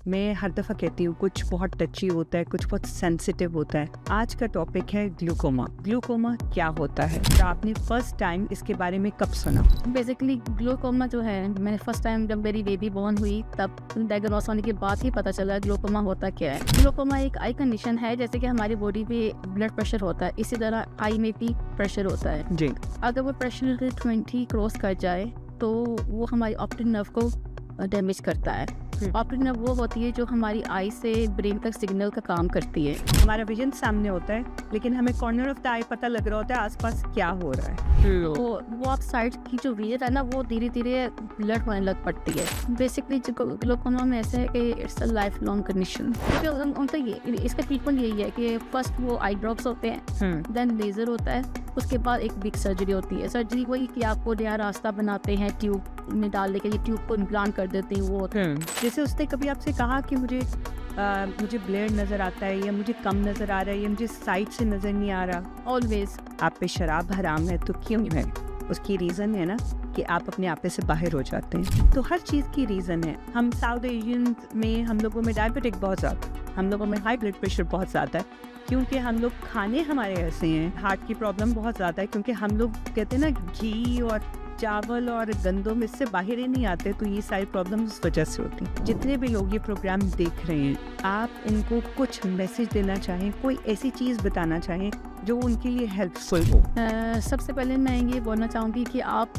मैं हर दफ़ा कहती हूँ कुछ बहुत टची होता है, कुछ बहुत सेंसिटिव होता है। आज का टॉपिक है ग्लूकोमा। ग्लूकोमा क्या होता है? तो आपने फर्स्ट टाइम इसके बारे में कब सुना? बेसिकली ग्लूकोमा जो है, मैंने फर्स्ट टाइम जब मेरी बेबी बॉर्न हुई तब डायग्नोस होने के बाद ही पता चला ग्लूकोमा होता क्या है। ग्लूकोमा एक आई कंडीशन है, जैसे कि हमारी बॉडी पे ब्लड प्रेशर होता है, इसी तरह आई में भी प्रेशर होता है। जी। अगर वो प्रेशर 20 क्रॉस कर जाए तो वो हमारी ऑप्टिक नर्व को डैमेज करता है। ऑप्टिक नर्व वो होती है जो हमारी आई से ब्रेन तक सिग्नल का काम करती है। हमारा विजन सामने होता है, लेकिन हमें कॉर्नर ऑफ द आई पता लग रहा होता है आसपास क्या हो रहा है। तो वो आप साइड की जो विजन है ना, वो धीरे धीरे ब्लड होने लग पड़ती है। बेसिकली ग्लूकोमा में ऐसे है कि it's a life long condition. उनका ये इसका ट्रीटमेंट यही है कि फर्स्ट वो आई ड्रॉप्स होते हैं, देन लेजर होता है, उसके बाद एक बिग सर्जरी होती है। सर्जरी वही कि आपको नया रास्ता बनाते हैं, ट्यूब में डालने के लिए ट्यूब को इम्प्लांट कर देते हैं वो। जैसे उसने कभी आपसे कहा कि मुझे ब्लेड नज़र आता है, या मुझे कम नज़र आ रहा है, या मुझे साइड से नज़र नहीं आ रहा? ऑलवेज। आप पे शराब हराम है तो क्यों है? उसकी रीज़न है ना कि आप अपने आपे से बाहर हो जाते हैं। तो हर चीज़ की रीज़न है। हम साउथ एशियन में, हम लोगों में डायबिटिक बहुत ज़्यादा, हम लोगों में हाई ब्लड प्रेशर बहुत ज़्यादा है, क्योंकि हम लोग खाने हमारे ऐसे हैं। हार्ट की प्रॉब्लम बहुत ज़्यादा है, क्योंकि हम लोग कहते हैं ना घी और चावल और गंदों में से बाहर ही नहीं आते। तो ये सारी प्रॉब्लम उस वजह से होती हैं। जितने भी लोग ये प्रोग्राम देख रहे हैं, आप उनको कुछ मैसेज देना चाहें, कोई ऐसी चीज़ बताना चाहें जो उनके लिए हेल्पफुल हो? सबसे पहले मैं ये बोलना चाहूँगी कि आप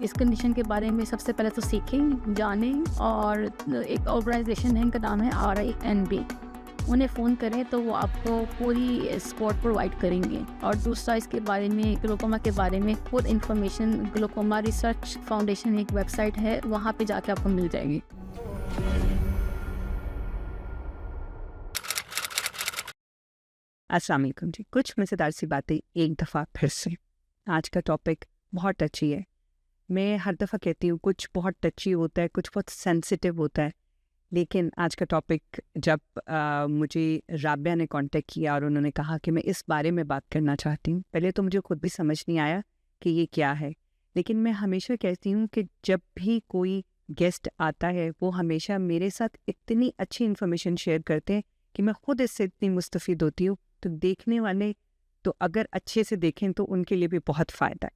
इस कंडीशन के बारे में सबसे पहले तो सीखें, जानें। और एक ऑर्गेनाइजेशन है, इनका नाम है RINB। उन्हें फ़ोन करें तो वो आपको पूरी सपोर्ट प्रोवाइड करेंगे। और दूसरा, इसके बारे में, ग्लूकोमा के बारे में full information glaucoma research foundation एक वेबसाइट है, वहाँ पे जाके आपको मिल जाएगी। अस्सलाम वालेकुम जी। कुछ मज़ेदार सी बातें एक दफ़ा फिर से। आज का टॉपिक बहुत टची है। मैं हर दफ़ा कहती हूँ कुछ बहुत टची होता है, कुछ बहुत सेंसिटिव होता है, लेकिन आज का टॉपिक जब मुझे राबिया ने कांटेक्ट किया और उन्होंने कहा कि मैं इस बारे में बात करना चाहती हूँ, पहले तो मुझे खुद भी समझ नहीं आया कि ये क्या है। लेकिन मैं हमेशा कहती हूँ कि जब भी कोई गेस्ट आता है, वो हमेशा मेरे साथ इतनी अच्छी इन्फॉर्मेशन शेयर करते हैं कि मैं खुद इससे इतनी मुस्तफ़ीद होती हूँ। तो देखने वाले तो अगर अच्छे से देखें तो उनके लिए भी बहुत फ़ायदा है।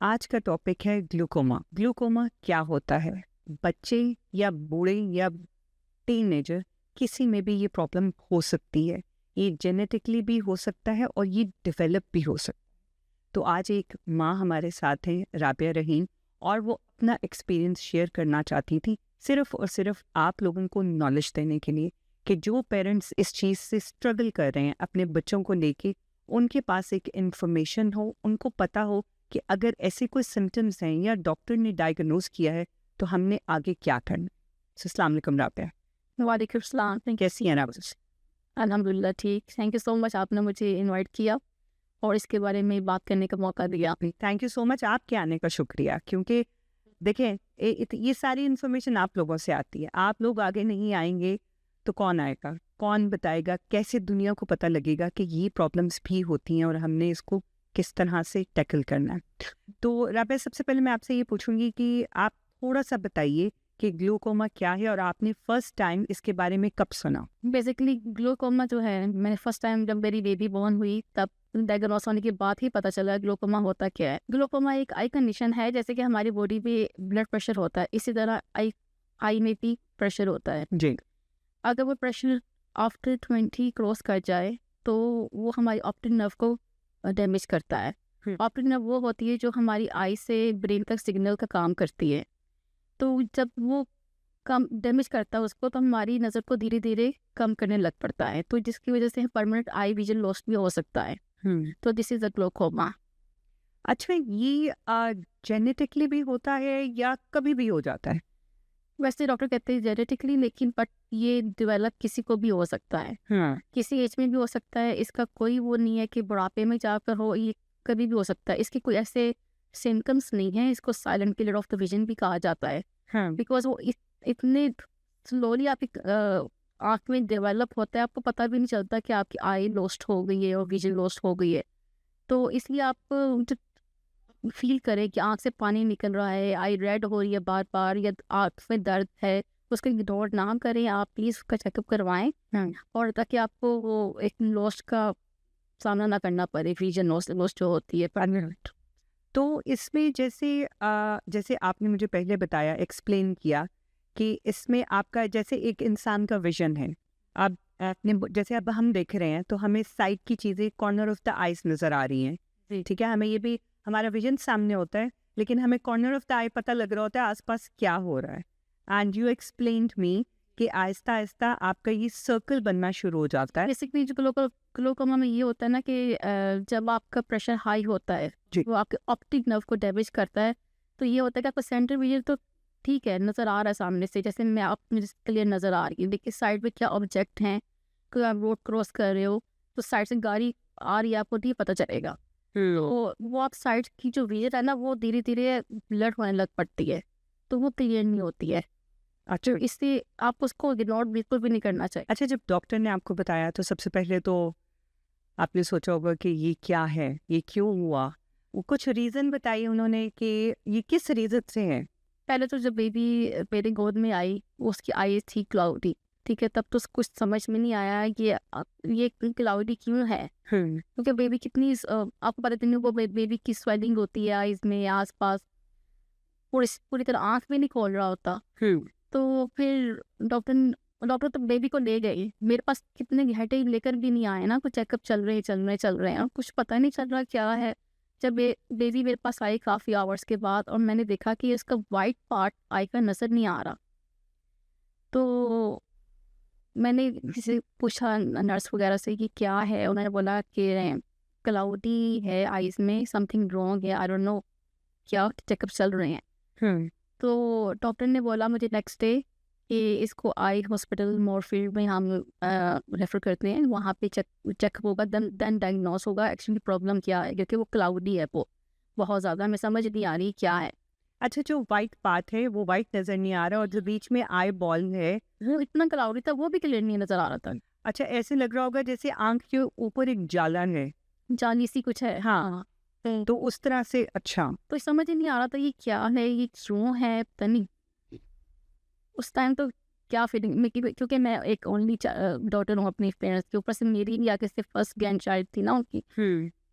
आज का टॉपिक है ग्लूकोमा। ग्लूकोमा क्या होता है? बच्चे या बूढ़े या टीनेजर, किसी में भी ये प्रॉब्लम हो सकती है। ये जेनेटिकली भी हो सकता है और ये डेवलप भी हो सकता है। तो आज एक माँ हमारे साथ हैं, राबिया रहीम, और वो अपना एक्सपीरियंस शेयर करना चाहती थी, सिर्फ़ और सिर्फ आप लोगों को नॉलेज देने के लिए कि जो पेरेंट्स इस चीज़ से स्ट्रगल कर रहे हैं अपने बच्चों को लेके, उनके पास एक इन्फॉर्मेशन हो, उनको पता हो कि अगर ऐसे कोई सिम्टम्स हैं या डॉक्टर ने डायग्नोज किया है तो हमने आगे क्या करना है। अस्सलाम वालेकुम राबिया, वालेकुम सलाम। कैसी हैं आप? अल्हम्दुलिल्लाह ठीक। थैंक यू सो मच, आपने मुझे इनवाइट किया और इसके बारे में बात करने का मौका दिया। थैंक यू सो मच, आपके आने का शुक्रिया। क्योंकि देखें, ये सारी इन्फॉर्मेशन आप लोगों से आती है। आप लोग आगे नहीं आएंगे तो कौन आएगा, कौन बताएगा, कैसे दुनिया को पता लगेगा कि ये प्रॉब्लम्स भी होती हैं और हमने इसको किस तरह से टैकल करना है। तो राबिया, सबसे पहले मैं आपसे ये पूछूंगी कि आप थोड़ा सा बताइए कि ग्लूकोमा क्या है और आपने फर्स्ट टाइम इसके बारे में कब सुना? बेसिकली ग्लूकोमा जो है, मैंने फर्स्ट टाइम जब मेरी बेबी बॉर्न हुई तब डायग्नोस होने के बाद ही पता चला ग्लूकोमा होता क्या है। ग्लूकोमा एक आई कंडीशन है, जैसे कि हमारी बॉडी पे ब्लड प्रेशर होता है, इसी तरह आई में भी प्रेशर होता है। जी। अगर वो प्रेशर आफ्टर 20 क्रॉस कर जाए तो वो हमारी ऑप्टिक नर्व को डैमेज करता है। ऑप्टिक नर्व वो होती है जो हमारी आई से ब्रेन तक सिग्नल का काम करती है। तो जब वो कम डैमेज करता है उसको, तो हमारी नज़र को धीरे धीरे कम करने लग पड़ता है, तो जिसकी वजह से परमानेंट आई विजन लॉस भी हो सकता है। तो दिस इज़ अ ग्लूकोमा। अच्छा, ये जेनेटिकली भी होता है या कभी भी हो जाता है? वैसे डॉक्टर कहते हैं जेनेटिकली, लेकिन बट ये डेवलप किसी को भी हो सकता है, किसी एज में भी हो सकता है। इसका कोई वो नहीं है कि बुढ़ापे में जाकर हो, ये कभी भी हो सकता है। इसके कोई ऐसे सिम्टम्स नहीं है। इसको silent killer of the vision भी कहा जाता है, बिकॉज वो इतने स्लोली आपकी आँख में डेवलप होता है, आपको पता भी नहीं चलता कि आपकी आई लॉस्ट हो गई है और विजन लॉस्ट हो गई है। तो इसलिए आप फील करें कि आँख से पानी निकल रहा है, आई रेड हो रही है बार बार, या आँख में दर्द है, उसका इग्नोर ना करें, आप प्लीज़ उसका चेकअप करवाएं, और ताकि आपको वो एक लॉस का सामना ना करना पड़े, विजन लॉस जो होती है परमानेंट। तो इसमें जैसे आपने मुझे पहले बताया, एक्सप्लेन किया कि इसमें आपका जैसे एक इंसान का विजन है। अब जैसे अब हम देख रहे हैं तो हमें साइड की चीज़ें, कॉर्नर ऑफ द आइज नज़र आ रही हैं, ठीक है। हमें ये भी, हमारा विजन सामने होता है लेकिन हमें कॉर्नर ऑफ द आई पता लग रहा होता है आसपास क्या हो रहा है। एंड यू एक्सप्लेन्ड मी कि आहिस्ता आहिस्ता आपका ये सर्कल बनना शुरू हो जाता है। बेसिकली जो ग्लोकोमा में ये होता है ना कि जब आपका प्रेशर हाई होता है, वो आपके ऑप्टिक नर्व को डैमेज करता है। तो ये होता है कि आपका सेंटर विजन तो ठीक है, नज़र आ रहा है सामने से, जैसे मैं आप मुझे क्लियर नज़र आ रही है, देखिए साइड में क्या ऑब्जेक्ट हैं, कोई आप रोड क्रॉस कर रहे हो तो साइड से गाड़ी आ रही है, आपको नहीं पता चलेगा। तो वो आप साइड की जो विजन है ना, वो धीरे धीरे ब्लड होने लग पड़ती है, तो वो क्लियर नहीं होती है। अच्छा, इससे आप उसको इग्नोर बिल्कुल भी नहीं करना चाहिए। अच्छा, जब डॉक्टर ने आपको बताया तो सबसे पहले तो आपने सोचा होगा कि ये क्या है, ये क्यों हुआ? वो कुछ रीज़न बताइए उन्होंने कि ये किस रीज़न से है? पहले तो जब बेबी मेरे गोद में आई, उसकी आईज थी क्लाउडी, ठीक है, तब तो कुछ समझ में नहीं आया ये क्लाउडी क्यों है, क्योंकि बेबी कितनी आपको पता नहीं, वो बेबी की स्वेलिंग होती है आईज में, आसपास पूरी तरह आँख भी नहीं खोल रहा होता। तो फिर डॉक्टर तो बेबी को ले गए, मेरे पास कितने घंटे लेकर भी नहीं आए ना, कुछ चेकअप चल रहे हैं और कुछ पता नहीं चल रहा क्या है। जब बेबी मेरे पास आई काफ़ी आवर्स के बाद, और मैंने देखा कि इसका वाइट पार्ट आई का नज़र नहीं आ रहा, तो मैंने किसी से पूछा, नर्स वगैरह से, कि क्या है। उन्होंने बोला कि क्लाउडी है आईज में, समथिंग रॉन्ग है, आई डोंट नो क्या, चेकअप चल रहे हैं। तो डॉक्टर ने बोला मुझे नेक्स्ट डे कि इसको आई हॉस्पिटल मोरफील्ड में हम रेफ़र करते हैं, वहाँ पे चेकअप होगा, देन डायग्नोस होगा एक्चुअली प्रॉब्लम क्या है, क्योंकि वो क्लाउडी है, वो बहुत ज़्यादा हमें समझ नहीं आ रही क्या है। अच्छा, जो वाइट पार्ट है वो वाइट नज़र नहीं आ रहा, और जो बीच में आई बॉल है वो इतना क्लाउडी था, वो भी क्लियर नहीं नज़र आ रहा था। अच्छा, ऐसे लग रहा होगा जैसे आँख के ऊपर एक जाला है। जाली सी कुछ है, हाँ, तो उस तरह से। अच्छा, तो समझ ही नहीं आ रहा था ये क्या है, ये क्यों है, पता नहीं। उस टाइम तो क्या फीलिंग में, क्योंकि मैं एक ओनली डॉटर हूँ अपने पेरेंट्स के, ऊपर से मेरी भी आगे से फर्स्ट ग्रैंड चाइल्ड थी ना उनकी,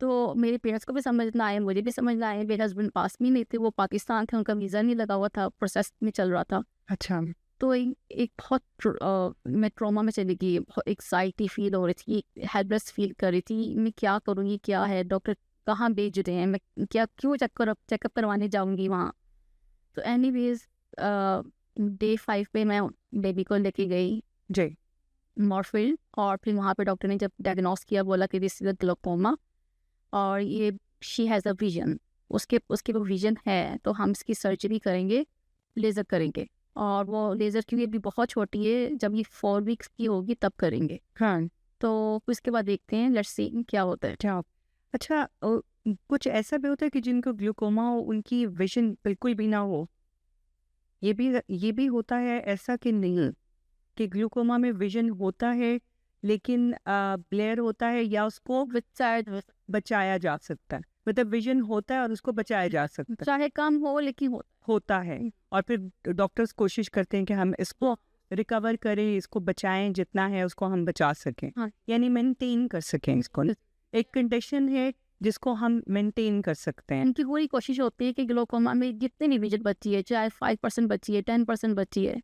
तो मेरे पेरेंट्स को भी समझ ना आए, मुझे भी समझ ना आए। मेरे हस्बैंड पास में नहीं थे, वो पाकिस्तान थे, उनका वीज़ा नहीं लगा हुआ था, प्रोसेस में चल रहा था। अच्छा, तो एक बहुत मैं ट्रॉमा में चली गई, बहुत एक्साइटी फील हो रही थी, हेल्पलेस फील कर रही थी, मैं क्या करूँ, ये क्या है, डॉक्टर कहाँ भेज रहे हैं, मैं क्या क्यों चेकअप करवाने जाऊँगी वहाँ। तो एनीवेज डे 5 पे मैं बेबी को लेके गई जी, मॉरफील्ड, और फिर वहाँ पे डॉक्टर ने जब डायग्नोस किया, बोला कि दिस इज अ ग्लोकोमा, और ये शी हैज़ अ विजन, उसके वो विजन है, तो हम इसकी सर्जरी करेंगे, लेज़र करेंगे, और वो लेज़र की भी बहुत छोटी है, जब ये 4 वीक्स की होगी तब करेंगे। हाँ, तो इसके बाद देखते हैं, लेट्स सी क्या होता है। अच्छा, कुछ ऐसा भी होता है कि जिनको ग्लूकोमा हो उनकी विजन बिल्कुल भी ना हो? ये भी होता है ऐसा कि नहीं, कि ग्लूकोमा में विजन होता है लेकिन ब्लेयर होता है, या उसको बचाया जा सकता है? मतलब विजन होता है और उसको बचाया जा सकता है, चाहे कम हो लेकिन होता है, और फिर डॉक्टर्स कोशिश करते हैं कि हम इसको रिकवर करें, इसको बचाएं, जितना है उसको हम बचा सकें। हाँ। यानी मेंटेन कर सकें इसको। एक कंडीशन है जिसको हम मेंटेन कर सकते हैं। उनकी पूरी कोशिश होती है कि ग्लोकोमा में जितनी भी विजन बची है, चाहे 5% बची है, 10% बची है,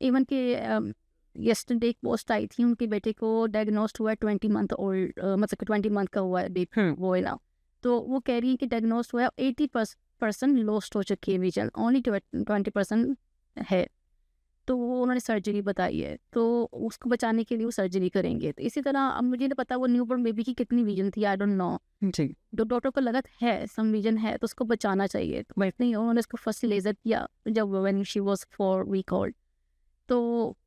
इवन कि यस्टरडे एक पोस्ट आई थी, उनके बेटे को डायग्नोस्ड हुआ है 20 मंथ ओल्ड, मतलब 20 मंथ का हुआ है वो है ना, तो वो कह रही है कि डायग्नोस्ड हुआ है, 80% लॉस्ट हो चुकी है विजन, ओनली 20% है, तो वो उन्होंने सर्जरी बताई है, तो उसको बचाने के लिए वो सर्जरी करेंगे। तो इसी तरह अब मुझे नहीं पता वो न्यूबॉर्न बेबी की कितनी विजन थी, आई डोंट नो, जी, तो डॉक्टर को लगा है सम विजन है तो उसको बचाना चाहिए, तो वैसे ही उन्होंने उसको फर्स्ट लेज़र किया जब when she was 4 week old. तो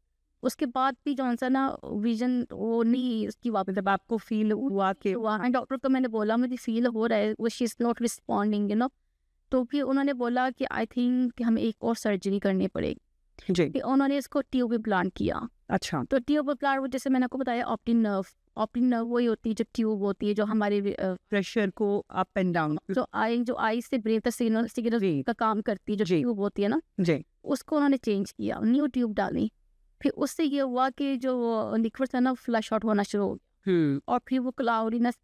उसके बाद भी जो सा ना विजन वो नहीं उसकी वापस, मतलब आपको फील हुआ कि डॉक्टर को मैंने बोला मुझे फील हो रहा है, वो she is not responding, you know, तो फिर उन्होंने बोला कि आई थिंक कि हमें एक और सर्जरी करनी पड़ेगी। जी, फिर उन्होंने इसको ट्यूब इम्प्लांट किया, अच्छा। तो ट्यूबुलर वो जैसे मैंने आपको बताया ऑप्टिक नर्व वही होती है जो ट्यूब होती है जो हमारे प्रेशर को अप एंड डाउन। जो आई से ब्रेन तक सिग्नल जी। का काम करती है, जो जी। ट्यूब होती है ना, जी। उसको उन्होंने चेंज किया, न्यू ट्यूब डाली। फिर उससे ये हुआ कि जो लिक्विड था ना फ्लश आउट होना शुरू हो गया, और फिर वो क्लाउडीनेस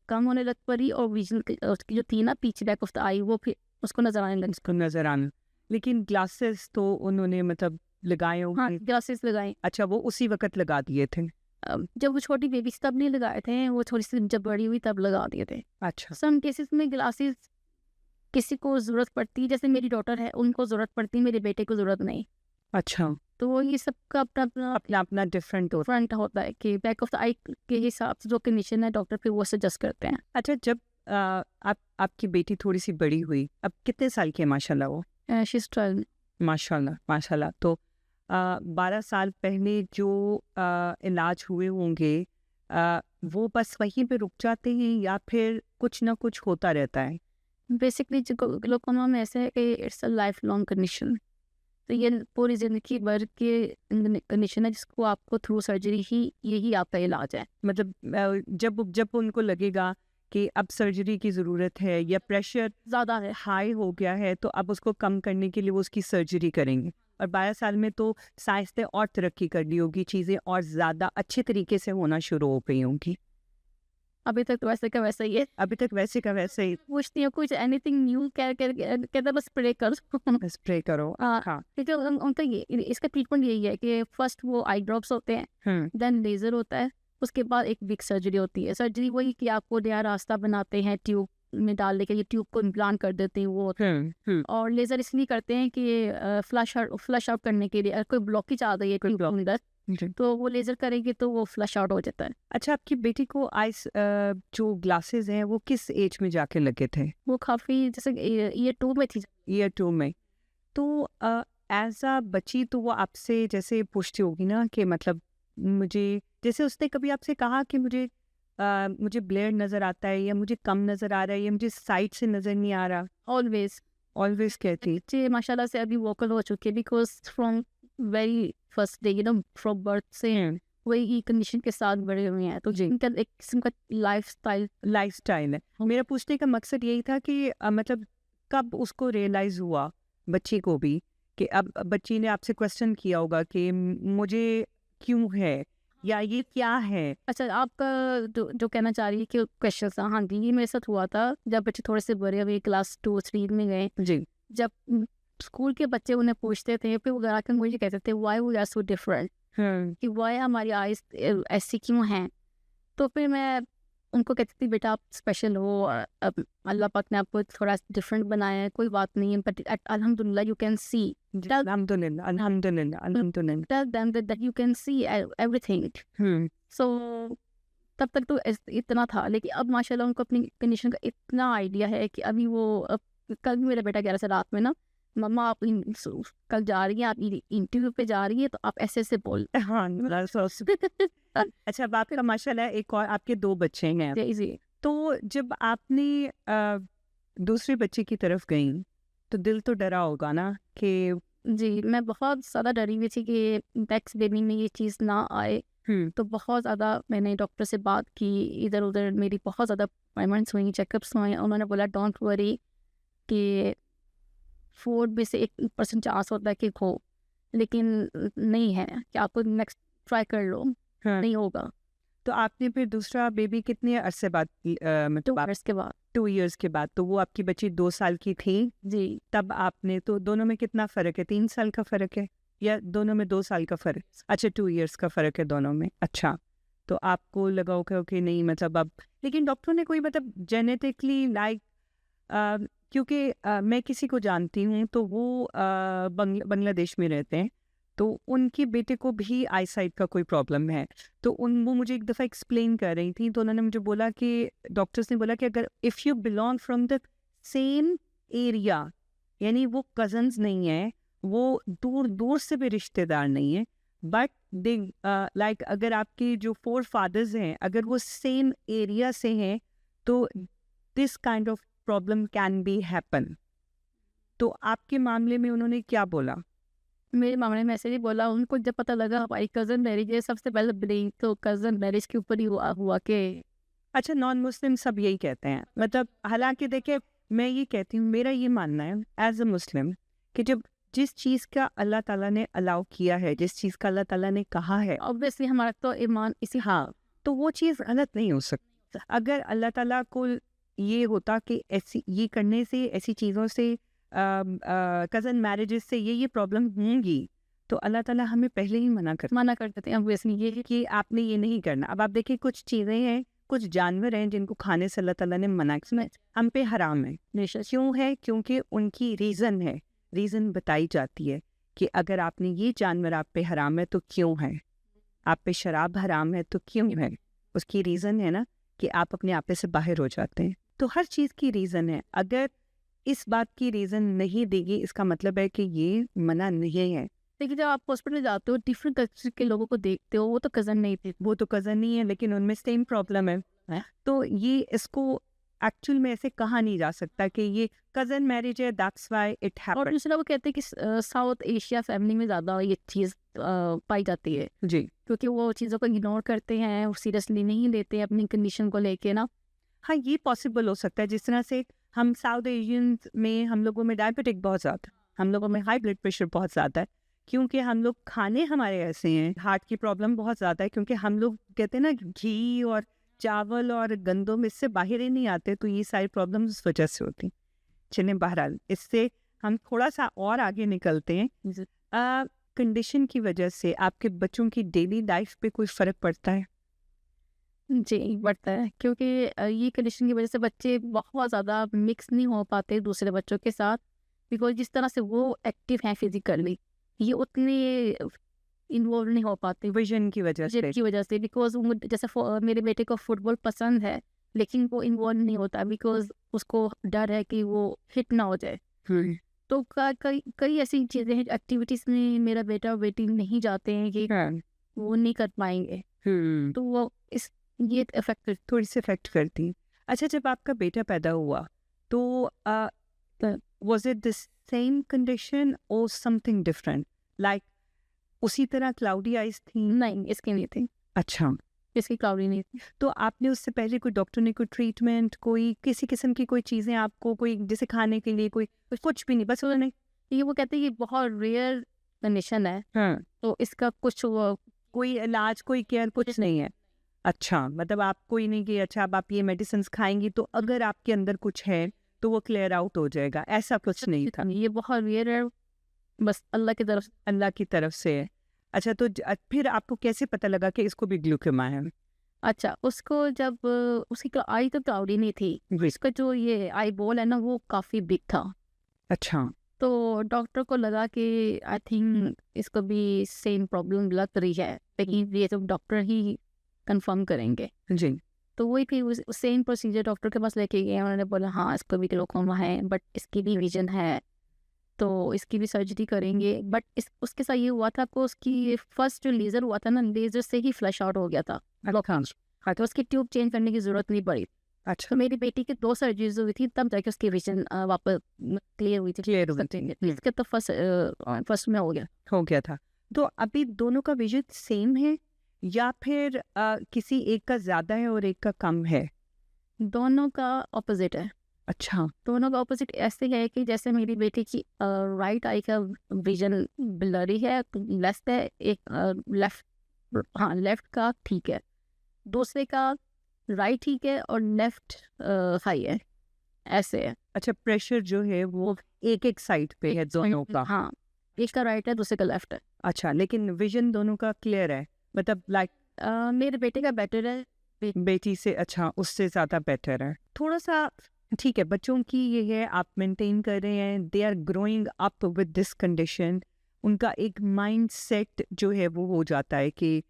कम होने लग पड़ी, और विजन उसकी जो थी ना पीछे बैक ऑफ द आई वो फिर उसको नजर आने लगी। उसको नजर आना। लेकिन ग्लासेस तो उन्होंने मतलब लगाए हाँ, होंगे। ग्लासेस लगाए। अच्छा, वो उसी वक्त लगा दिए थे। जब वो छोटी बेबी तब नहीं लगाए थे, वो थोड़ी सी जब बड़ी हुई तब लगा दिए थे। अच्छा। सम केसेस में ग्लासेस किसी को जरूरत पड़ती है, जैसे मेरी डॉटर है उनको जरूरत पड़ती है, मेरे बेटे को जरूरत नहीं। अच्छा, तो ये सबका अपना अपना अपना अपना डिफरेंट होता फ्रंट होता है कि बैक ऑफ द आई के हिसाब से जो कंडीशन है डॉक्टर फिर वो सजेस्ट करते हैं। है। अच्छा, जब आपकी बेटी थोड़ी सी बड़ी हुई, अब कितने साल की है माशाल्लाह वो? She is 12। माशाल्लाह माशाल्लाह। तो 12 साल पहले जो इलाज हुए होंगे, वो बस वहीं पे रुक जाते हैं या फिर कुछ ना कुछ होता रहता है? बेसिकली ग्लूकोमा में ऐसे है कि it's a life long condition, तो ये पूरी जिंदगी भर के कंडीशन है जिसको आपको थ्रू सर्जरी ही यही आपका इलाज है। मतलब जब जब उनको लगेगा कि अब सर्जरी की ज़रूरत है या प्रेशर ज़्यादा है, हाई हो गया है, तो अब उसको कम करने के लिए वो उसकी सर्जरी करेंगे। और 12 साल में तो साइंस ने और तरक्की कर ली होगी, चीज़ें और ज़्यादा अच्छे तरीके से होना शुरू हो गई होंगी। अभी तक तो वैसे का वैसा ही है। अभी तक वैसे का वैसे ही पूछती हूँ कुछ एनीथिंग न्यू कहते बस स्प्रे कर स्प्रे करो। हाँ, हाँ। क्योंकि उनका ये इसका ट्रीटमेंट यही है कि फर्स्ट वो आई ड्रॉप्स होते हैं, देन लेजर होता है, उसके बाद एक बिग सर्जरी होती है। सर्जरी वही कि आपको नया रास्ता बनाते हैं, ट्यूब में डालने के लिए ट्यूब को इम्प्लांट कर देते हैं वो। और लेजर इसलिए करते हैं कि फ्लश आउट करने के लिए, अगर कोई ब्लॉकेज आ गई है ट्यूब के अंदर तो वो लेजर करेंगे तो वो फ्लश आउट हो जाता है। अच्छा, आपकी बेटी को आइस जो ग्लासेस हैं वो किस एज में जाके लगे थे? वो काफ़ी जैसे ईयर 2 में थी। ईयर 2 में। तो एज अ बच्ची तो वो आपसे जैसे पूछती होगी ना कि मतलब मुझे, जैसे उसने कभी आपसे कहा कि मुझे ब्लेयर नज़र आता है या मुझे कम नज़र आ रहा है या मुझे साइड से नज़र नहीं आ रहा? ऑलवेज कहती। बच्चे माशाल्लाह से अभी वोकल हो चुके हैं, because from very first day from birth से वही कंडीशन के साथ बड़े हुए हैं, तो जी। इनका एक किस्म का लाइफस्टाइल है। मेरा पूछने का मकसद यही था कि मतलब कब उसको रियलाइज हुआ बच्ची को भी कि अब बच्ची ने आपसे क्वेश्चन किया होगा कि मुझे क्यों है या ये क्या है? अच्छा, आपका जो कहना चाह रही है कि क्वेश्चन था, हाँ जी, ये मेरे साथ हुआ था जब बच्चे थोड़े से बड़े हुए, क्लास 2-3 में गए। जी। जब स्कूल के बच्चे उन्हें पूछते थे, फिर वो आकर मुझे कहते थे why we are so different, कि व्हाई हमारी आइज ऐसी क्यों हैं। तो फिर मैं उनको कहती थी बेटा आप स्पेशल हो, अब अल्लाह पाक ने आपको थोड़ा डिफरेंट बनाया है, कोई बात नहीं है, बट अल्हम्दुलिल्लाह यू कैन सी, अल्हम्दुलिल्लाह अल्हम्दुलिल्लाह अल्हम्दुलिल्लाह। Tell them that you can see everything. So तब तक तो इतना था, लेकिन अब माशाल्लाह उनको अपनी कंडीशन का इतना आइडिया है कि अभी वो कल भी मेरा बेटा कह रहा था रात में ना, मम्मा आप कल जा रही हैं, आप इंटरव्यू पे जा रही है तो आप ऐसे ऐसे बोल। हाँ। अच्छा, अब आपका माशाल्लाह एक और आपके 2 बच्चे हैं। जी। तो जब आपने दूसरे बच्चे की तरफ गई तो दिल तो डरा होगा ना कि जी, मैं बहुत ज़्यादा डरी हुई थी कि नेक्स्ट बेबी में ये चीज़ ना आए। तो बहुत ज़्यादा मैंने डॉक्टर से बात की, इधर उधर मेरी बहुत ज़्यादा अपॉइंटमेंट्स हुई, चेकअप्स हुए। उन्होंने बोला डोंट वरी कि 4 में से 1% चांस होता है कि हो, लेकिन नहीं है कि आपको नेक्स्ट ट्राई कर लो, नहीं होगा। तो आपने फिर दूसरा बेबी कितने अरसे बाद 2 इयर्स के बाद। 2 इयर्स के बाद, तो वो आपकी बच्ची 2 साल की थी जी। तब आपने, तो दोनों में कितना फ़र्क है? 3 साल का फ़र्क है या दोनों में 2 साल का फ़र्क? अच्छा, 2 इयर्स का फ़र्क है दोनों में। अच्छा, तो आपको लगा होगा कि नहीं मतलब अब, लेकिन डॉक्टर ने कोई मतलब जेनेटिकली क्योंकि मैं किसी को जानती हूँ तो वो बांग्लादेश में रहते हैं, तो उनके बेटे को भी आई साइट का कोई प्रॉब्लम है। तो वो मुझे एक दफ़ा एक्सप्लेन कर रही थी, तो उन्होंने मुझे बोला कि डॉक्टर्स ने बोला कि अगर if you belong from the same area, यानी वो कज़न्स नहीं है, वो दूर दूर से भी रिश्तेदार नहीं है, बट दे लाइक अगर आपके जो 4 फादर्स हैं अगर वो सेम एरिया से हैं तो this kind of problem can be happen. तो आपके मामले में उन्होंने क्या बोला? मेरे मामले में ऐसे ही बोला, उनको जब पता लगा हमारी कज़न मैरिज है, सबसे पहले ब्लेम तो कज़न मैरिज के ऊपर ही हुआ कि अच्छा, नॉन मुस्लिम सब यही कहते हैं, मतलब हालांकि देखिए मैं ये कहती हूँ, मेरा ये मानना है एज अ मुस्लिम कि जब जिस चीज़ का अल्लाह ताला ने अलाउ किया है, जिस चीज़ का अल्लाह ताला ने कहा है, ऑब्वियसली हमारा तो ईमान इसी हाँ, तो वो चीज़ गलत नहीं हो सकती। अगर अल्लाह ताला को ये होता कि ऐसी ये करने से, ऐसी चीज़ों से, कज़न मैरिजेस से ये प्रॉब्लम होंगी, तो अल्लाह ताला हमें पहले ही मना कर देते हैं ऑब्वियसली ये कि आपने ये नहीं करना। अब आप देखिए कुछ चीज़ें हैं, कुछ जानवर हैं जिनको खाने से अल्लाह ताला ने मना किया, हम पे हराम है। क्यों है? क्योंकि उनकी रीज़न है, रीज़न बताई जाती है कि अगर आपने ये जानवर आप पे हराम है तो क्यों है, आप पे शराब हराम है तो क्यों है, उसकी रीज़न है ना कि आप अपने आपे से बाहर हो जाते हैं। तो हर चीज़ की रीज़न है। अगर इस बात की रीज़न नहीं देगी, इसका मतलब है कि ये मना नहीं है। देखिए जब आप हॉस्पिटल जाते हो डिफरेंट कल्चर के लोगों को देखते हो, वो तो कज़न नहीं थे, वो तो कज़न नहीं है, लेकिन उनमें सेम प्रॉब्लम है। तो ये इसको एक्चुअल में ऐसे कहा नहीं जा सकता कि ये कज़न मैरिज है, दैट्स व्हाई इट और हैपेंड। दूसरा वो कहते हैं कि साउथ एशिया फैमिली में ज़्यादा ये चीज़ पाई जाती है, जी क्योंकि वो चीज़ों को इग्नोर करते हैं और सीरियसली नहीं लेते हैं अपनी कंडीशन को लेके ना। हाँ, ये पॉसिबल हो सकता है। जिस तरह से हम साउथ एशियंस में, हम लोगों में डायबिटिक बहुत ज़्यादा, हम लोगों में हाई ब्लड प्रेशर बहुत ज़्यादा है, क्योंकि हम लोग खाने हमारे ऐसे हैं। हार्ट की प्रॉब्लम बहुत ज़्यादा है क्योंकि हम लोग कहते हैं ना घी और चावल और गंदम इससे बाहर ही नहीं आते, तो ये सारी प्रॉब्लम इस वजह से होती हैं। चलिए बहरहाल इससे हम थोड़ा सा और आगे निकलते हैं। कंडीशन की वजह से आपके बच्चों की डेली लाइफ पे कोई फ़र्क पड़ता है? जी, बढ़ता है क्योंकि ये कंडीशन की वजह से बच्चे बहुत ज़्यादा मिक्स नहीं हो पाते दूसरे बच्चों के साथ, बिकॉज़ जिस तरह से वो एक्टिव हैं फिज़िकली, ये उतने इन्वॉल्व नहीं हो पाते विजन की वजह से? की वजह से, बिकॉज़ वो जैसे मेरे बेटे को फुटबॉल पसंद है, लेकिन वो इन्वॉल्व नहीं होता बिकॉज़ उसको डर है कि वो हिट ना हो जाए। तो कई ऐसी चीज़ें हैं, एक्टिविटीज़ में मेरा बेटा और बेटी नहीं जाते हैं कि वो नहीं कर पाएँगे, तो वो ये इफ़ेक्ट थोड़ी सी इफेक्ट करती हैं। अच्छा, जब आपका बेटा पैदा हुआ तो was it the same condition और समथिंग डिफरेंट, लाइक उसी तरह क्लाउडी आइज थी? नहीं, इसकी नहीं थी, अच्छा, इसकी क्लाउडी नहीं थी। तो आपने उससे पहले कोई डॉक्टर ने कोई ट्रीटमेंट, कोई किसी किस्म की कोई चीज़ें आपको, कोई जैसे खाने के लिए कोई कुछ भी नहीं, बस उन्होंने? ये वो कहते हैं ये बहुत रेयर कंडीशन है, तो इसका कुछ वो कोई इलाज, कोई केयर कुछ नहीं है? अच्छा, मतलब आपको ही नहीं कि अच्छा अब आप ये मेडिसिन खाएंगी तो अगर आपके अंदर कुछ है तो वो क्लियर आउट हो जाएगा, ऐसा कुछ नहीं था? ये बहुत रेयर है, बस अल्लाह की तरफ से। अल्लाह की तरफ से है। अच्छा, तो फिर आपको कैसे पता लगा कि इसको भी ग्लूकोमा है? अच्छा, उसको जब उसकी आई तो क्लाउडी नहीं थी, उसका जो ये आई बॉल है ना वो काफ़ी बिग था। अच्छा, तो डॉक्टर को लगा कि आई थिंक इसको भी सेम प्रॉब्लम लग रही है, लेकिन ये तो डॉक्टर ही कंफर्म करेंगे। जी तो वही फिर उस सेम प्रोसीजर डॉक्टर के पास लेके गए, उन्होंने बोला हाँ इसको भी ग्लोकोमा है, बट इसकी भी विजन है, तो इसकी भी सर्जरी करेंगे। बट उसके साथ ये हुआ था कि उसकी फर्स्ट जो लेज़र हुआ था ना, लेज़र से ही फ्लैश आउट हो गया था, तो उसकी ट्यूब चेंज करने की ज़रूरत नहीं पड़ी। अच्छा, तो मेरी बेटी की 2 सर्जरीज हुई थी, तब जाके उसकी विजन वापस क्लियर हुई थी। इसके तो फर्स्ट में हो गया था। तो अभी दोनों का विजन सेम है या फिर किसी एक का ज्यादा है और एक का कम है? दोनों का ऑपोजिट है। अच्छा, दोनों का ऑपोजिट ऐसे है कि जैसे मेरी बेटी की राइट आई का विजन ब्लरी है, लेफ्ट है, एक लेफ्ट का ठीक है, दूसरे का राइट ठीक है और लेफ्ट हाई है, ऐसे है। अच्छा, प्रेशर जो है वो एक एक साइड पे है दोनों का? हाँ, एक का राइट है, दूसरे का लेफ्ट है। अच्छा, लेकिन विजन दोनों का क्लियर है, मतलब लाइक मेरे बेटे का बेटर है, बेटी से? अच्छा, उससे ज़्यादा बेटर है थोड़ा सा। ठीक है, बच्चों की ये है, आप मेंटेन कर रहे हैं, they are growing up with this condition, उनका एक माइंड सेट जो है वो हो जाता है कि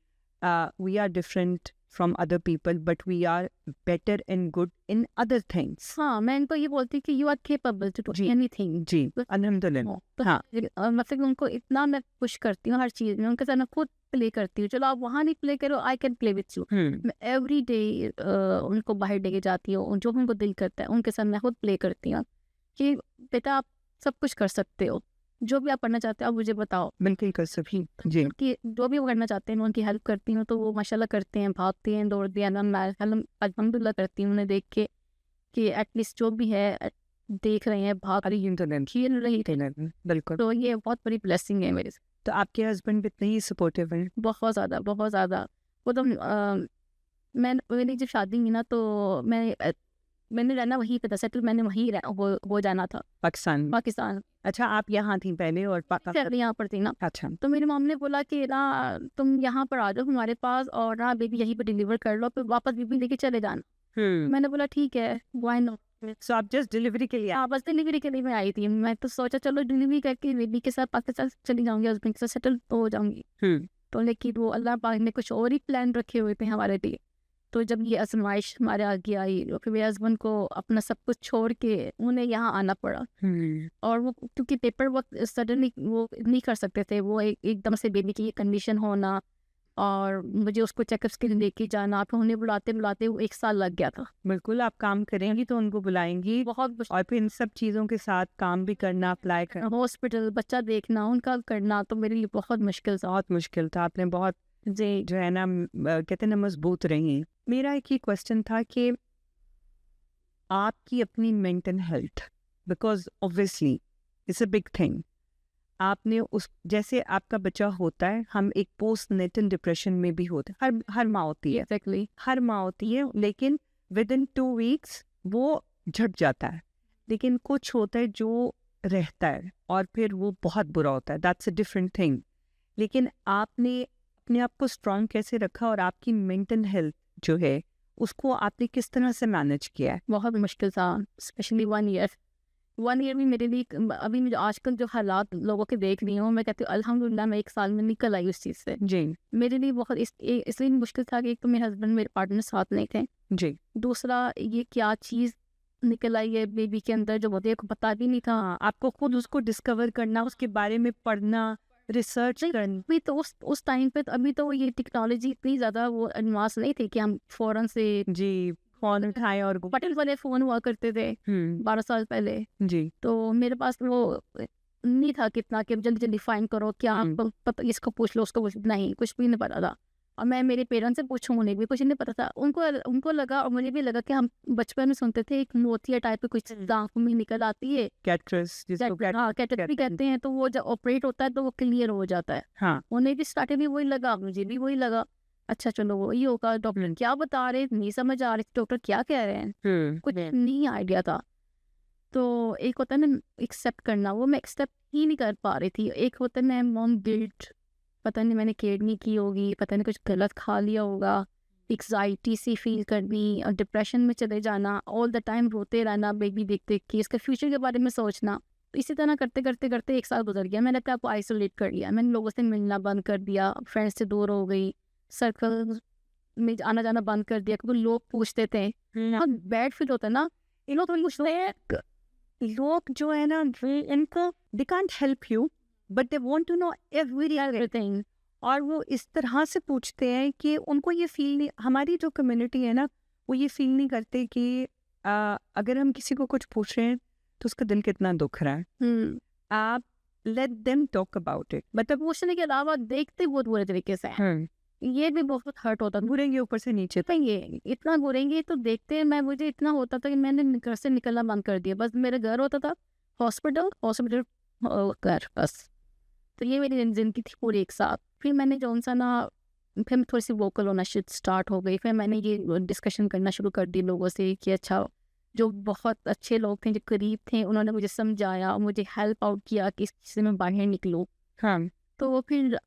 we are different from other people but we are better and good in other things. हाँ, मैं इनको ये बोलती कि you are capable to do anything. जी, अल्हम्दुलिल्लाह। तो हाँ, मतलब उनको इतना मैं पुश करती हूँ हर चीज़ में, उनके साथ मैं खुद प्ले करती हूँ, चलो आप वहाँ नहीं प्ले करो, I can play with you. मैं एवरी डे उनको बाहर लेके जाती हूँ, जो उनको दिल करता है उनके साथ मैं खुद प्ले करती हूँ कि बेटा आप सब कुछ कर सकते हो, जो भी आप करना चाहते हो आप मुझे बताओ। बिल्कुल कर सभी जी। कि जो भी वो करना चाहते हैं मैं उनकी हेल्प करती हूँ, तो वो माशाल्लाह करते हैं, भागते हैं, दौड़ते हैं ना। मैं अल्हम्दुलिल्लाह करती हूँ उन्हें देख के कि एटलीस्ट जो भी है देख रहे हैं, भाग अरे इंटरनेट खेल रही थे। बिल्कुल। तो ये बहुत बड़ी ब्लेसिंग है मेरे से। तो आपके हस्बैंड भी इतने ही सपोर्टिव हैं? बहुत ज़्यादा, बहुत ज़्यादा। वो तो मेरी जब शादी हुई ना, तो मैंने रहना वहीं पे था, सेटल मैंने वहीं हो जाना था, पाकिस्तान? पाकिस्तान। अच्छा, आप यहाँ थी पहले और फैमिली यहाँ पर थी ना। अच्छा। तो मेरी मॉम ने बोला कि ना तुम यहाँ पर आ जाओ हमारे पास और ना बेबी यहीं पर डिलीवर कर लो, फिर वापस बेबी लेके चले जाना। मैंने बोला ठीक है, व्हाई नॉट। सो आप जस्ट डिलीवरी के लिए? हाँ, बस डिलीवरी के लिए मैं आई थी। मैं तो सोचा चलो डिलीवरी करके बेबी के साथ पाकिस्तान चली जाऊंगी, हस्बैंड के साथ सेटल तो हो जाऊंगी। तो लेकिन वो अल्लाह पाक ने कुछ और ही प्लान रखे हुए थे हमारे लिए। तो जब ये आजमाइश हमारे आगे आई, तो फिर मेरे हस्बैंड को अपना सब कुछ छोड़ के उन्हें यहाँ आना पड़ा। और वो क्योंकि पेपर वर्क सडनली वो नहीं कर सकते थे, वो एकदम से बेबी की कंडीशन होना और मुझे उसको चेकअप्स के लिए लेके जाना, फिर उन्हें बुलाते बुलाते वो 1 साल लग गया था। बिल्कुल, आप काम करेंगी तो उनको बुलाएंगी बहुत और फिर इन सब चीज़ों के साथ काम भी करना, अप्लाई करना, हॉस्पिटल, बच्चा देखना, उनका करना, तो मेरे लिए बहुत मुश्किल था। बहुत मुश्किल था। आपने बहुत जी जो है ना कहते हैं ना मजबूत रही। मेरा एक ही क्वेश्चन था कि आपकी अपनी mental health, because obviously it's a big thing. आपने उस जैसे आपका बच्चा होता है, हम एक पोस्ट नेटल डिप्रेशन में भी होते हैं, हर माँ होती है, एग्जैक्टली हर माँ होती है, लेकिन विद इन 2 वीक्स वो झट जाता है। लेकिन कुछ होता है जो रहता है और फिर वो बहुत बुरा होता है, दैट्स अ डिफरेंट थिंग। लेकिन आपने अपने आप को स्ट्रांग कैसे रखा और आपकी मेंटल हेल्थ जो है उसको आपने किस तरह से मैनेज किया है? बहुत मुश्किल था, स्पेशली 1 ईयर भी मेरे लिए अभी मुझे आजकल जो हालात लोगों के देख रही हूँ, मैं कहती हूँ अल्हम्दुलिल्लाह मैं 1 साल में निकल आई उस चीज़ से। जी मेरे लिए बहुत इसलिए मुश्किल था कि एक तो मेरे हस्बैंड मेरे पार्टनर साथ नहीं थे, जी। दूसरा ये क्या चीज़ निकल आई है बेबी के अंदर जो मुझे को पता भी नहीं था। हाँ, आपको खुद उसको डिस्कवर करना, उसके बारे में पढ़ना, रिसर्च करना। अभी तो उस टाइम पे तो अभी तो ये टेक्नोलॉजी इतनी ज़्यादा वो एडवांस नहीं थी कि हम फ़ौरन से जी, फोन उठाए और बटन वाले फ़ोन हुआ करते थे 12 साल पहले। जी तो मेरे पास वो नहीं था कितना कि जल्दी जल्दी फाइंड करो क्या पता, इसको पूछ लो उसको पूछ, नहीं कुछ भी नहीं पता था। और मैं मेरे पेरेंट्स से पूछूँ, उन्हें भी कुछ नहीं पता था। उनको लगा और मुझे भी लगा कि हम बचपन में सुनते थे एक मोतिया टाइप की कुछ आँख में निकल आती है, कैटरस जिसको हाँ कैटरेक्ट भी कहते हैं, तो वो जब ऑपरेट होता है तो वो क्लियर हो जाता है। हाँ उन्हें भी स्टार्टिंग में वही लगा, मुझे भी वही लगा। अच्छा चलो वही होगा, डॉक्टर क्या बता रहे नहीं समझ आ रही, डॉक्टर क्या कह रहे हैं कुछ नहीं आइडिया था। तो एक होता है ना एक्सेप्ट करना, वो मैं एक्सेप्ट ही नहीं कर पा रही थी। एक होता है मैं मॉम गिल्ट, पता नहीं मैंने केयर नहीं की होगी, पता नहीं कुछ गलत खा लिया होगा, एग्जाइटी सी फील करनी और डिप्रेशन में चले जाना, ऑल द टाइम रोते रहना बेबी देख देख के, इसके फ्यूचर के बारे में सोचना। तो इसी तरह करते करते करते 1 साल गुजर गया। मैंने अपने आप को आइसोलेट कर लिया, मैंने लोगों से मिलना बंद कर दिया, फ्रेंड्स से दूर हो गई, सर्कल में आना जाना बंद कर दिया क्योंकि लोग पूछते थे, बहुत बैड फील होता है ना। इन लोग तो पूछते हैं, लोग जो है ना इनको they can't help you but they want to know everything, और वो इस तरह से पूछते हैं कि उनको ये फील नहीं, हमारी जो कम्युनिटी है ना वो ये फील नहीं करते कि अगर हम किसी को कुछ पूछ रहे हैं तो उसका दिल कितना दुख रहा है। आप let them talk about it. मतलब पूछने के अलावा देखते बहुत बुरे तरीके से हैं। ये भी बहुत हर्ट होता था, घूरेंगे ऊपर से नीचे तो ये इतना घूरेंगे तो देखते मैं, मुझे इतना होता था कि मैंने घर से निकलना बंद कर दिया। बस मेरे घर होता था, हॉस्पिटल हॉस्पिटल घर, बस। तो ये मेरी जिंदगी थी पूरी 1 साल। फिर मैंने जो सा ना, फिर मैं थोड़ी सी वोकल होना स्टार्ट हो गई। फिर मैंने ये डिस्कशन करना शुरू कर दी लोगों से कि अच्छा, जो बहुत अच्छे लोग थे जो करीब थे उन्होंने मुझे समझाया और मुझे हेल्प आउट किया कि इस चीज़ से मैं बाहर निकलूँ। हाँ तो फिर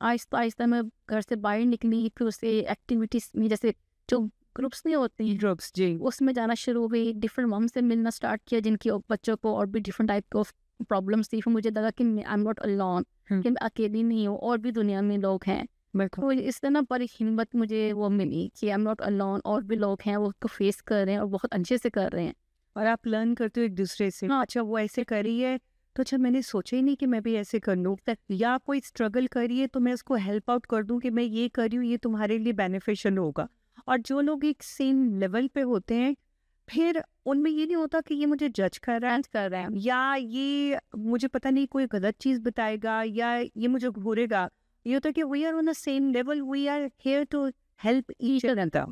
आहिस्ता आहिस्ता मैं घर से बाहर निकली। फिर उससे एक्टिविटीज़ में जैसे जो ग्रुप्स नहीं होते हैं, ग्रुप्स जी, उसमें जाना शुरू हुई। डिफरेंट मम से मिलना स्टार्ट किया जिनकी बच्चों को और भी डिफरेंट टाइप ऑफ प्रॉब्लम्स थी। फिर मुझे लगा कि आई एम नॉट अलोन, कि मैं अकेली नहीं हूँ, और भी दुनिया में लोग हैं। तो इससे ना बड़ी हिम्मत मुझे वो मिली कि आई एम नॉट अलोन, और भी लोग हैं वो उसको फेस कर रहे हैं और बहुत अच्छे से कर रहे हैं। और आप लर्न करते हो एक दूसरे से। हाँ, अच्छा वो ऐसे करी है तो अच्छा मैंने सोचा ही नहीं कि मैं भी ऐसे कर लूँ, या कोई स्ट्रगल करिए तो मैं उसको हेल्प आउट कर दूँ कि मैं ये कर रही हूँ, ये तुम्हारे लिए बेनिफिशियल होगा। और जो लोग एक सेम लेवल पे होते हैं फिर उनमें ये नहीं होता कि ये मुझे जज कर रहा है या ये मुझे पता नहीं कोई गलत चीज़ बताएगा या ये मुझे घूरेगा। ये होता है कि we are on the same level, we are here to help each other.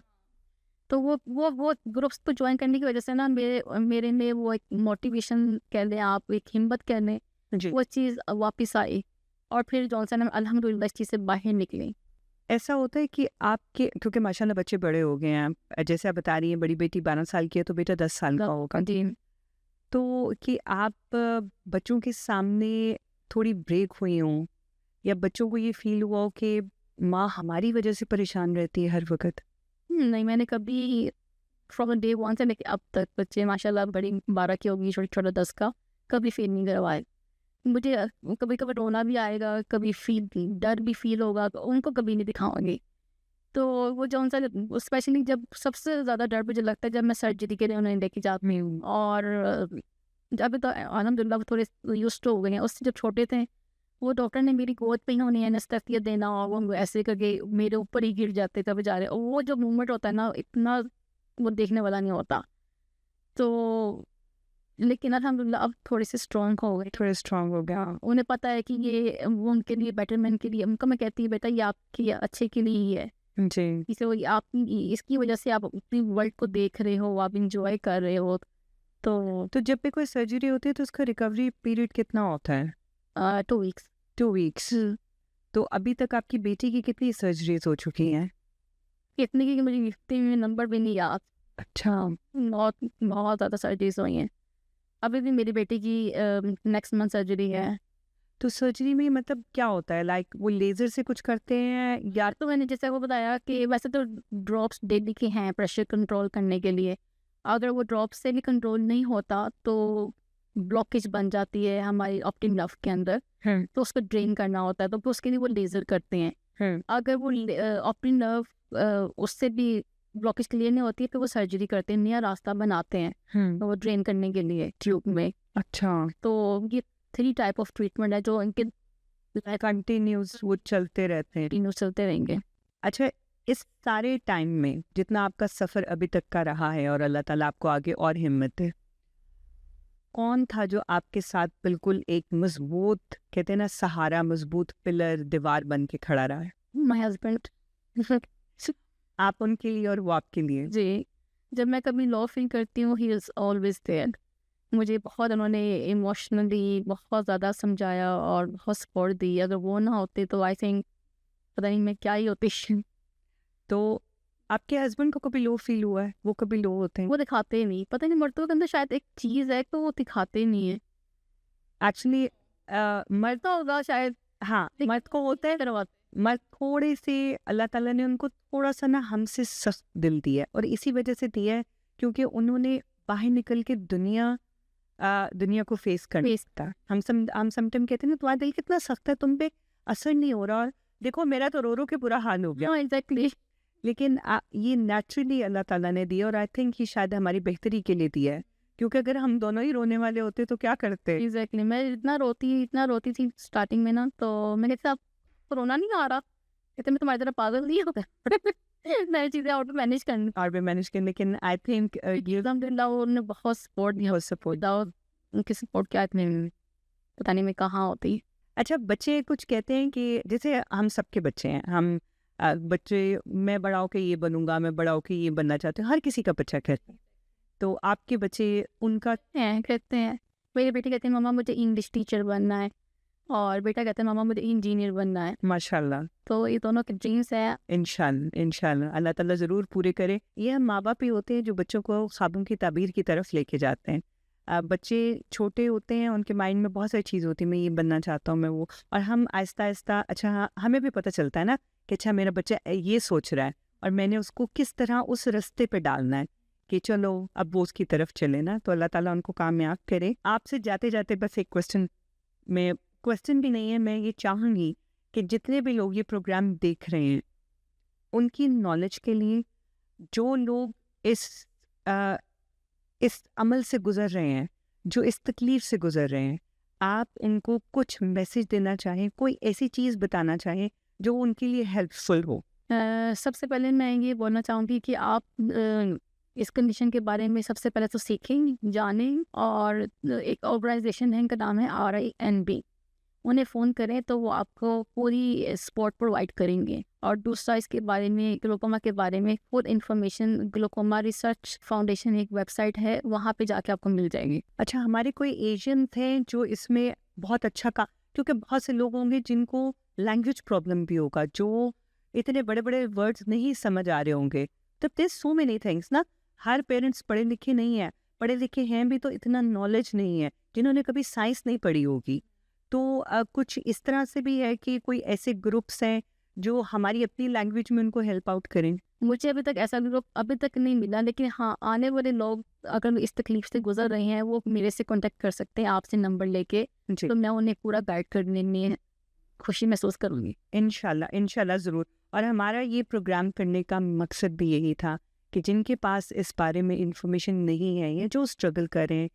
तो वो ग्रुप्स को ज्वाइन करने की वजह से ना मेरे मेरे में वो एक मोटिवेशन कह लें आप, एक हिम्मत कह लें, जी। वो चीज़ वापस आई और फिर जॉनसन हम अल्हम्दुलिल्लाह इस चीज़ से बाहर निकले। ऐसा होता है कि आपके, क्योंकि माशाल्लाह बच्चे बड़े हो गए हैं, जैसे आप बता रही हैं बड़ी बेटी 12 साल की है तो बेटा 10 साल का होगा, जी। तो कि आप बच्चों के सामने थोड़ी ब्रेक हुई हों या बच्चों को ये फील हुआ हो कि माँ हमारी वजह से परेशान रहती है हर वक्त? नहीं, मैंने कभी फ्रॉम डे वन से लेके अब तक बच्चे माशाल्लाह बड़ी 12 की होगी, छोटा 10 का, कभी फील नहीं करवाए। मुझे कभी कभी रोना भी आएगा, कभी फील डर भी फील होगा, तो उनको कभी नहीं दिखाऊंगी। तो वो जो सा स्पेशली जब सबसे ज़्यादा डर मुझे लगता है जब मैं सर्जरी के लिए उन्हें लेके जाती हूँ, और जब तो अल्हम्दुलिल्लाह वो थोड़े यूज्ड टू हो गए हैं। उससे जब छोटे थे वो डॉक्टर ने मेरी गोद पे ही उन्हें एनेस्थेसिया देना और वो ऐसे करके मेरे ऊपर ही गिर जाते तब बेचारे, और वो जो मूवमेंट होता है ना इतना वो देखने वाला नहीं होता। तो लेकिन अल्हम्दुलिल्लाह अब थोड़े से स्ट्रॉन्ग हो गए, थोड़े स्ट्रांग हो गया। उन्हें पता है कि ये वो उनके लिए बेटरमेंट के लिए, उनको मैं कहती हूँ बेटा ये आपके अच्छे के लिए ही है, जी। इसे वो आप इसकी वजह से आप अपनी वर्ल्ड को देख रहे हो, आप इंजॉय कर रहे हो। तो जब भी कोई सर्जरी होती है तो उसका रिकवरी पीरियड कितना होता है? 2 वीक्स। 2 वीक्स। तो अभी तक आपकी बेटी की कितनी सर्जरीज हो चुकी हैं? कितने की मुझे गिफ्ट में नंबर भी नहीं याद, अच्छा। बहुत बहुत ज़्यादा सर्जरीज हुई हैं। अभी भी मेरी बेटी की नेक्स्ट मंथ सर्जरी है। तो सर्जरी में मतलब क्या होता है, लाइक वो लेजर से कुछ करते हैं या? तो मैंने जैसे वो बताया कि वैसे तो ड्रॉप्स डेली के हैं प्रेशर कंट्रोल करने के लिए, अगर वो ड्रॉप से भी कंट्रोल नहीं होता तो ब्लॉकेज बन जाती है हमारी ऑप्टिक नर्व के अंदर, तो उसको ड्रेन करना होता है, तो उसके लिए वो लेज़र करते हैं। अगर वो ऑप्टिक नर्व उससे भी ब्लॉकेज क्लियर नहीं होती है तो वो सर्जरी करते हैं, नया रास्ता बनाते हैं तो वो ड्रेन करने के लिए ट्यूब में। अच्छा। तो ये 3 टाइप ऑफ ट्रीटमेंट है जो इनके कंटिन्यूस वो चलते रहते हैं। तीनों चलते रहेंगे। अच्छा, इस सारे टाइम में जितना आपका सफ़र अभी तक का रहा है और अल्लाह ताला आपको आगे और हिम्मत दे, कौन था जो आपके साथ बिल्कुल एक मजबूत, कहते हैं ना सहारा, मजबूत पिलर, दीवार बन के खड़ा रहा है? My husband. आप उनके लिए और वो आपके लिए? जी, जब मैं कभी लो फील करती हूँ ही इज़ ऑलवेज देयर। मुझे बहुत उन्होंने इमोशनली बहुत ज़्यादा समझाया और बहुत सपोर्ट दी। अगर वो ना होते तो आई थिंक पता नहीं मैं क्या ही होती। तो आपके हस्बैंड को कभी लो फील हुआ है? वो कभी लो होते हैं? वो दिखाते ही नहीं, पता नहीं मर्दों के अंदर शायद एक चीज़ है तो वो दिखाते ही नहीं है। एक्चुअली मर्द, तो होगा शायद, हाँ मर्द को होता है, करवाते। मर्द थोड़े से अल्लाह ताला ने उनको थोड़ा सा ना हमसे सख्त दिल दिया है, और इसी वजह से दिया है क्योंकि उन्होंने बाहर निकल के दुनिया को फेस करना था। हम समटाइम कहते हैं ना तुम्हारा दिल कितना सख्त है, तुम पे असर नहीं हो रहा, और देखो मेरा तो रो रो के बुरा हाल हो गया। हाँ एग्जैक्टली। लेकिन ये नेचुरली अल्लाह ताला ने दिया, और आई थिंक ये शायद हमारी बेहतरी के लिए दिया है, क्योंकि अगर हम दोनों ही रोने वाले होते तो क्या करते? एग्जैक्टली मैं इतना रोती थी स्टार्टिंग में ना, तो मैं कहती आपको रोना नहीं आ रहा, कहते मैं तुम्हारी तरह पागल नहीं होता। नई चीज़ें और भी मैनेज करनी, और भी मैनेज कर, लेकिन आई थिंक ये अल्हम्दुलिल्लाह उन्होंने बहुत सपोर्ट दिया। सपोर्ट। उनकी सपोर्ट क्या इतने पता नहीं मैं कहाँ होती। अच्छा, बच्चे कुछ कहते हैं कि जैसे हम सबके बच्चे हैं, हम बच्चे, मैं बड़ा होके ये बनूंगा, मैं बड़ा होके ये बनना चाहती हूँ, हर किसी का बच्चा कहता है। तो आपके बच्चे उनका कहते हैं, मेरी बेटी कहती है मामा मुझे इंग्लिश टीचर बनना है, और बेटा कहता है मामा मुझे इंजीनियर बनना है। माशाल्लाह, तो ये दोनों के ड्रीम्स है। इंशाल्लाह इंशाल्लाह अल्लाह ताला ज़रूर पूरे करे। ये हम माँ बाप ही होते हैं जो बच्चों को ख्वाबों की ताबीर की तरफ लेके जाते हैं। बच्चे छोटे होते हैं, उनके माइंड में बहुत सारी चीज़ होती है, मैं ये बनना चाहता हूँ, मैं वो, और हम आहिस्ता आहिस्ता, अच्छा हाँ, हमें भी पता चलता है ना कि अच्छा मेरा बच्चा ये सोच रहा है और मैंने उसको किस तरह उस रास्ते पे डालना है कि चलो अब वो उसकी तरफ चले ना। तो अल्लाह ताला उनको कामयाब करे। आपसे जाते जाते बस एक क्वेश्चन भी नहीं है, मैं ये चाहूँगी कि जितने भी लोग ये प्रोग्राम देख रहे हैं उनकी नॉलेज के लिए, जो लोग इस अमल से गुजर रहे हैं, जो इस तकलीफ से गुजर रहे हैं, आप इनको कुछ मैसेज देना चाहें, कोई ऐसी चीज़ बताना चाहें जो उनके लिए हेल्पफुल हो? सबसे पहले मैं ये बोलना चाहूँगी कि आप इस कंडीशन के बारे में सबसे पहले तो सीखें, जानें। और एक ऑर्गेनाइजेशन है, इनका नाम है RINB, उन्हें फ़ोन करें तो वो आपको पूरी सपोर्ट प्रोवाइड करेंगे। और दूसरा, इसके बारे में, ग्लूकोमा के बारे में full information glaucoma research foundation एक वेबसाइट है, वहाँ पे जाके आपको मिल जाएगी। अच्छा, हमारे कोई एशियन थे जो इसमें बहुत अच्छा का, क्योंकि बहुत से लोग होंगे जिनको लैंग्वेज प्रॉब्लम भी होगा, जो इतने बड़े बड़े वर्ड्स नहीं समझ आ रहे होंगे। तो देयर सो मेनी थिंग्स ना, हर पेरेंट्स पढ़े लिखे नहीं है, पढ़े लिखे हैं भी तो इतना नॉलेज नहीं है, जिन्होंने कभी साइंस नहीं पढ़ी होगी। तो कुछ इस तरह से भी है कि कोई ऐसे ग्रुप्स हैं जो हमारी अपनी लैंग्वेज में उनको हेल्प आउट करें? मुझे अभी तक ऐसा ग्रुप अभी तक नहीं मिला, लेकिन हाँ, आने वाले लोग अगर इस तकलीफ से गुजर रहे हैं वो मेरे से कांटेक्ट कर सकते हैं आपसे नंबर लेके, जी, तो मैं उन्हें पूरा गाइड करने में खुशी महसूस करूँगी। इंशाल्लाह, इंशाल्लाह ज़रूर। और हमारा ये प्रोग्राम करने का मकसद भी यही था कि जिनके पास इस बारे में इंफॉर्मेशन नहीं है या जो स्ट्रगल कर रहे हैं,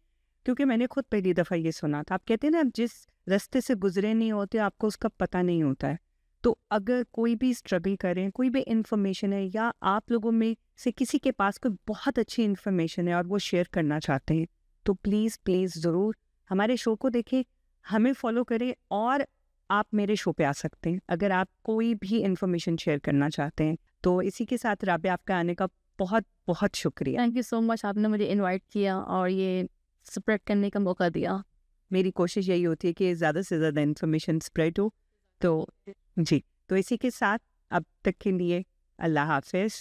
क्योंकि मैंने खुद पहली दफ़ा ये सुना था, आप कहते हैं ना, आप जिस रास्ते से गुजरे नहीं होते आपको उसका पता नहीं होता है। तो अगर कोई भी स्ट्रगल करें, कोई भी इंफॉर्मेशन है, या आप लोगों में से किसी के पास कोई बहुत अच्छी इंफॉर्मेशन है और वो शेयर करना चाहते हैं, तो प्लीज़ प्लीज़ ज़रूर हमारे शो को देखें, हमें फॉलो करें, और आप मेरे शो पे आ सकते हैं अगर आप कोई भी इंफॉर्मेशन शेयर करना चाहते हैं। तो इसी के साथ राबिया, आपका आने का बहुत बहुत शुक्रिया। थैंक यू सो मच, आपने मुझे इनवाइट किया और ये स्प्रेड करने का मौका दिया। मेरी कोशिश यही होती है कि ज़्यादा से ज़्यादा इन्फॉर्मेशन स्प्रेड हो। तो जी, तो इसी के साथ अब तक के लिए अल्लाह हाफ़िज़।